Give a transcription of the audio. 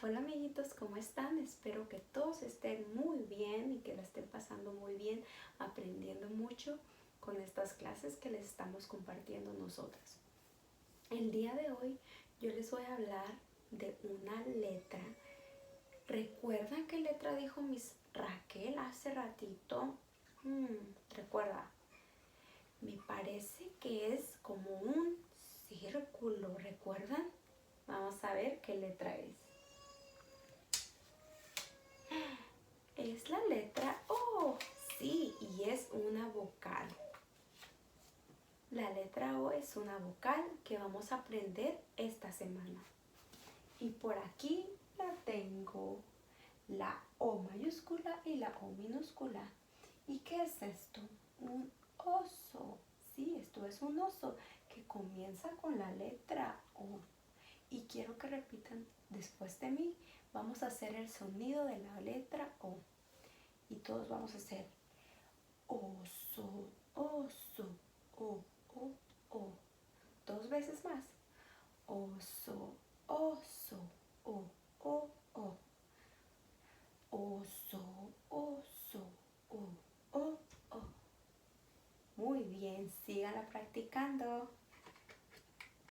Hola amiguitos, ¿cómo están? Espero que todos estén muy bien y que la estén pasando muy bien, aprendiendo mucho con estas clases que les estamos compartiendo nosotras. El día de hoy yo les voy a hablar de una letra. ¿Recuerdan qué letra dijo Miss Raquel hace ratito? ¿Recuerda? Me parece que es como un círculo, ¿recuerdan? Vamos a ver qué letra es. Es la letra O, sí, y es una vocal. La letra O es una vocal que vamos a aprender esta semana. Y por aquí la tengo, la O mayúscula y la O minúscula. ¿Y qué es esto? Un oso. Sí, esto es un oso que comienza con la letra O. Y quiero que repitan después de mí. Vamos a hacer el sonido de la letra O. Y todos vamos a hacer oso, oso, o, o, o. Dos veces más. Oso, oso, o, o, o. Oso, oso, o, o, o. Muy bien, síganla practicando.